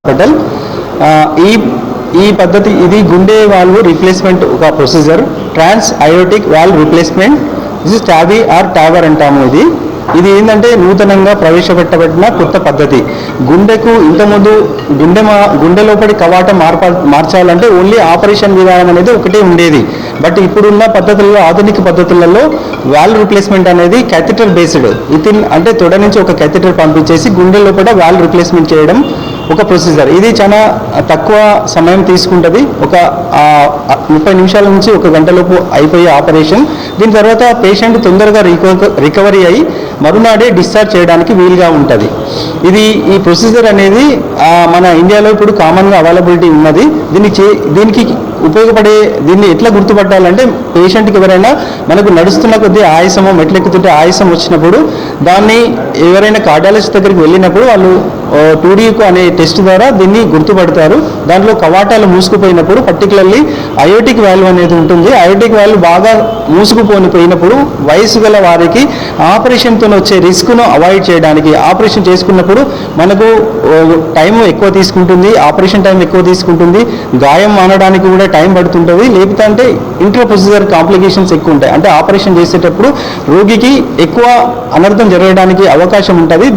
Hospital ఈ పద్ధతి ఇది గుండె వాల్వ్ రీప్లేస్మెంట్ ఒక procedure trans aortic valve replacement this is TAVI or TAVR అంటాము. ఇది ఏంటంటే నూతనంగా ప్రవేశపెట్టబడిన కొత్త పద్ధతి. గుండెకు ఇంతకుముందు గుండె లోపలి కవాటం మార్చాలంటే ఓన్లీ ఆపరేషన్ విధానం అనేది ఒకటే ఉండేది. బట్ ఇప్పుడున్న పద్ధతుల్లో ఆధునిక పద్ధతులలో వాల్వ్ రిప్లేస్మెంట్ అనేది క్యాథెటర్ బేస్డ్ అంటే తొడ నుంచి ఒక క్యాథెటర్ పంపించేసి గుండె లోపల వాల్వ్ రిప్లేస్మెంట్ చేయడం ఒక ప్రొసీజర్. ఇది చాలా తక్కువ సమయం తీసుకుంటుంది. ఒక 30 నిమిషాల నుంచి 1 గంటలోపు అయిపోయే ఆపరేషన్. దీని తర్వాత పేషెంట్ తొందరగా రికవరీ అయ్యి మరునాడే డిశ్చార్జ్ చేయడానికి వీలుగా ఉంటుంది. ఈ ప్రొసీజర్ అనేది మన ఇండియాలో ఇప్పుడు కామన్గా అవైలబిలిటీ ఉన్నది. దీనికి ఉపయోగపడే దీన్ని ఎట్లా గుర్తుపట్టాలంటే పేషెంట్కి ఎవరైనా మనకు నడుస్తున్న కొద్దీ ఆయాసము మెట్లెక్కుతుంటే ఆయాసం వచ్చినప్పుడు దాన్ని ఎవరైనా కార్డియాలజిస్ట్ దగ్గరికి వెళ్ళినప్పుడు వాళ్ళు 2D అనే టెస్ట్ ద్వారా దీన్ని గుర్తుపడతారు. దాంట్లో కవాటాలు మూసుకుపోయినప్పుడు పర్టికులర్లీ అయోటిక్ వాల్వ్ అనేది ఉంటుంది. అయోటిక్ వాల్వ్ బాగా మూసుకుపోయినప్పుడు వయసు గల వారికి ఆపరేషన్తో వచ్చే రిస్క్ను అవాయిడ్ చేయడానికి ఆపరేషన్ చేసుకున్నప్పుడు మనకు టైం ఎక్కువ తీసుకుంటుంది, ఆపరేషన్ టైం ఎక్కువ తీసుకుంటుంది, గాయం మానడానికి కూడా టైం పడుతుంటుంది. లేకపోతే అంటే ఇంటర్ ప్రొసీజర్ కాంప్లికేషన్స్ ఎక్కువ ఉంటాయి. అంటే ఆపరేషన్ చేసేటప్పుడు రోగికి ఎక్కువ అనర్థం జరగడానికి అవకాశం ఉంటుంది.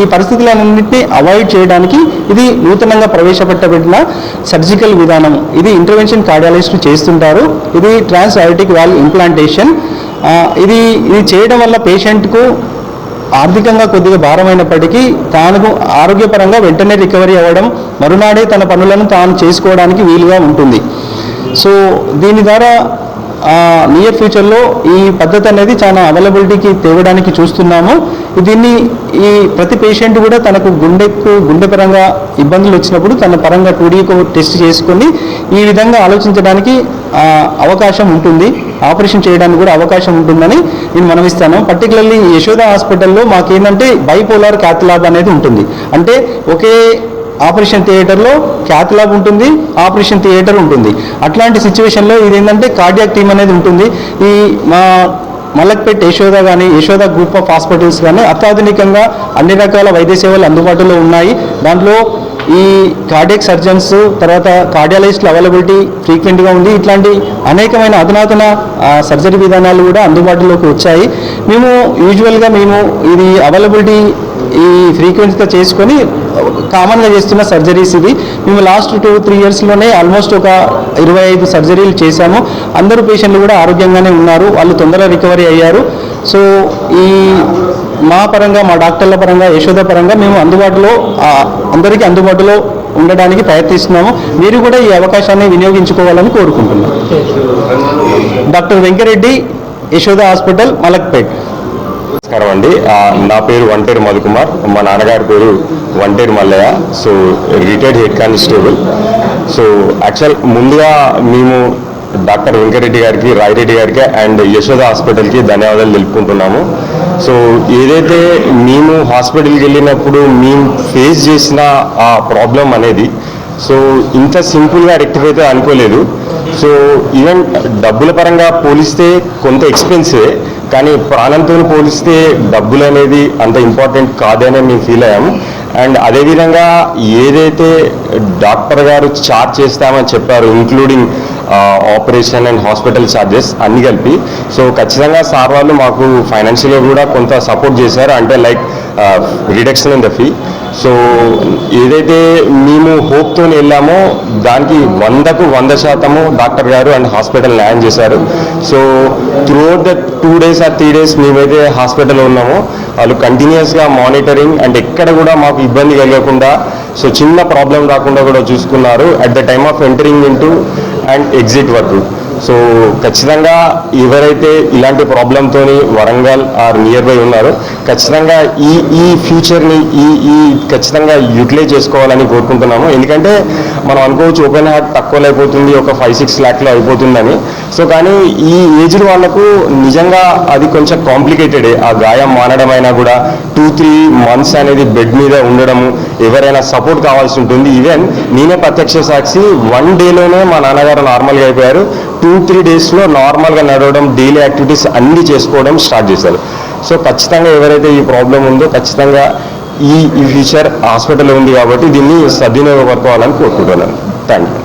ఈ పరిస్థితులన్నింటినీ అవాయిడ్ చేయడానికి ఇది నూతనంగా ప్రవేశపెట్టబడిన సర్జికల్ విధానం. ఇది ఇంటర్వెన్షన్ కార్డియాలజిస్టులు చేస్తుంటారు. ఇది ట్రాన్స్ అయోటిక్ వాల్వ్ ఇంప్లాంటేషన్. ఇది చేయడం వల్ల పేషెంట్కు ఆర్థికంగా కొద్దిగా భారమైనప్పటికీ తాను ఆరోగ్యపరంగా వెంటనే రికవరీ అవ్వడం, మరునాడే తన పనులను తాను చేసుకోవడానికి వీలుగా ఉంటుంది. సో దీని ద్వారా నియర్ ఫ్యూచర్లో ఈ పద్ధతి అనేది చాలా అవైలబిలిటీకి తేవడానికి చూస్తున్నాము. ఈ ప్రతి పేషెంట్ కూడా తనకు గుండె పరంగా ఇబ్బందులు వచ్చినప్పుడు తన పరంగా 2D టెస్ట్ చేసుకొని ఈ విధంగా ఆలోచించడానికి అవకాశం ఉంటుంది. ఆపరేషన్ చేయడానికి కూడా అవకాశం ఉంటుందని నేను మనవిస్తాను. పర్టికులర్లీ యశోద హాస్పిటల్లో మాకేంటంటే బైపోలార్ క్యాత్ ల్యాబ్ అనేది ఉంటుంది. అంటే ఒకే ఆపరేషన్ థియేటర్లో క్యాత్ ల్యాబ్ ఉంటుంది, ఆపరేషన్ థియేటర్ ఉంటుంది. అట్లాంటి సిచ్యువేషన్లో ఇది ఏంటంటే కార్డియాక్ టీమ్ అనేది ఉంటుంది. మా మలక్పేట్ యశోద కానీ యశోద గ్రూప్ ఆఫ్ హాస్పిటల్స్ కానీ అత్యాధునికంగా అన్ని రకాల వైద్య సేవలు అందుబాటులో ఉన్నాయి. దాంట్లో ఈ కార్డియాక్ సర్జన్స్ తర్వాత కార్డియాలజిస్టుల అవైలబిలిటీ ఫ్రీక్వెంట్గా ఉంది. ఇట్లాంటి అనేకమైన అధునాతన సర్జరీ విధానాలు కూడా అందుబాటులోకి వచ్చాయి. యూజువల్గా ఇది అవైలబిలిటీ ఈ ఫ్రీక్వెన్సీగా చేసుకొని కామన్గా చేస్తున్న సర్జరీస్ ఇవి. మేము లాస్ట్ 2-3 ఇయర్స్లోనే ఆల్మోస్ట్ ఒక 25 సర్జరీలు చేశాము. అందరూ పేషెంట్లు కూడా ఆరోగ్యంగానే ఉన్నారు, వాళ్ళు తొందరగా రికవరీ అయ్యారు. సో మా పరంగా మా డాక్టర్ల పరంగా యశోద పరంగా మేము అందరికీ అందుబాటులో ఉండడానికి ప్రయత్నిస్తున్నాము. మీరు కూడా ఈ అవకాశాన్ని వినియోగించుకోవాలని కోరుకుంటున్నాం. Doctor Venkareddy, Yashoda hospital, Malakpet. నమస్కారం అండి. నా పేరు వంటేరు మధుకుమార్, మా నాన్నగారి పేరు Vanteru Mallaiah. So retired head constable. So ముందుగా మేము డాక్టర్ వెంకరెడ్డి గారికి, రాయిరెడ్డి గారికి అండ్ యశోద హాస్పిటల్కి ధన్యవాదాలు తెలుపుకుంటున్నాము. సో ఏదైతే మేము హాస్పిటల్కి వెళ్ళినప్పుడు మేము ఫేస్ చేసిన ఆ ప్రాబ్లం అనేది ఇంత సింపుల్గా రెక్టిఫై అయితే అనుకోలేదు. సో ఈవెన్ డబ్బుల పరంగా పోలిస్తే కొంత ఎక్స్పెన్సివే, కానీ ప్రాణంతో పోలిస్తే డబ్బులు అనేది అంత ఇంపార్టెంట్ కాదనే మేము ఫీల్ అయ్యాము. అండ్ అదేవిధంగా ఏదైతే డాక్టర్ గారు ఛార్జ్ చేస్తామని చెప్పారు, including operation and hospital charges అన్నీ కలిపి, సో ఖచ్చితంగా సార్ వాళ్ళు మాకు ఫైనాన్షియల్గా కూడా కొంత సపోర్ట్ చేశారు. అంటే like reduction in the fee. So ఏదైతే మేము హోప్తో వెళ్ళామో దానికి 100కు 100% డాక్టర్ గారు అండ్ హాస్పిటల్ న్యాయం చేశారు. So throughout the 2 days or 3 days మేమైతే హాస్పిటల్లో ఉన్నామో వాళ్ళు కంటిన్యూస్గా మానిటరింగ్ అండ్ ఎక్కడ కూడా మాకు ఇబ్బంది కలగకుండా, సో చిన్న ప్రాబ్లం రాకుండా కూడా చూసుకున్నారు at the time of entering into and exit వరకు. సో ఖచ్చితంగా ఎవరైతే ఇలాంటి ప్రాబ్లంతో వరంగల్ ఆర్ నియర్ బై ఉన్నారో ఖచ్చితంగా ఈ ఫ్యూచర్ని ఖచ్చితంగా యూటిలైజ్ చేసుకోవాలని కోరుకుంటున్నాము. ఎందుకంటే మనం అనుకోవచ్చు ఓపెన్ హార్ట్ తక్కువ అయిపోతుంది, ఒక 5-6 lakhలో అయిపోతుందని. సో కానీ ఈ ఏజ్డ్ వాళ్ళకు నిజంగా అది కొంచెం కాంప్లికేటెడే. ఆ గాయం మానడం అయినా కూడా 2-3 months అనేది బెడ్ మీద ఉండడము, ఎవరైనా సపోర్ట్ కావాల్సి ఉంటుంది. ఈవెన్ నేనే ప్రత్యక్ష సాక్షి, 1 dayలోనే మా నాన్నగారు నార్మల్గా అయిపోయారు. 2-3 daysలో నార్మల్గా నడవడం, డైలీ యాక్టివిటీస్ అన్నీ చేసుకోవడం స్టార్ట్ చేశారు. సో ఖచ్చితంగా ఎవరైతే ఈ ప్రాబ్లం ఉందో ఖచ్చితంగా ఈ ఫ్యూచర్ హాస్పిటల్ ఉంది కాబట్టి దీన్ని సద్వినియోగపరచుకోవాలని కోరుకుంటున్నాను. Thank you.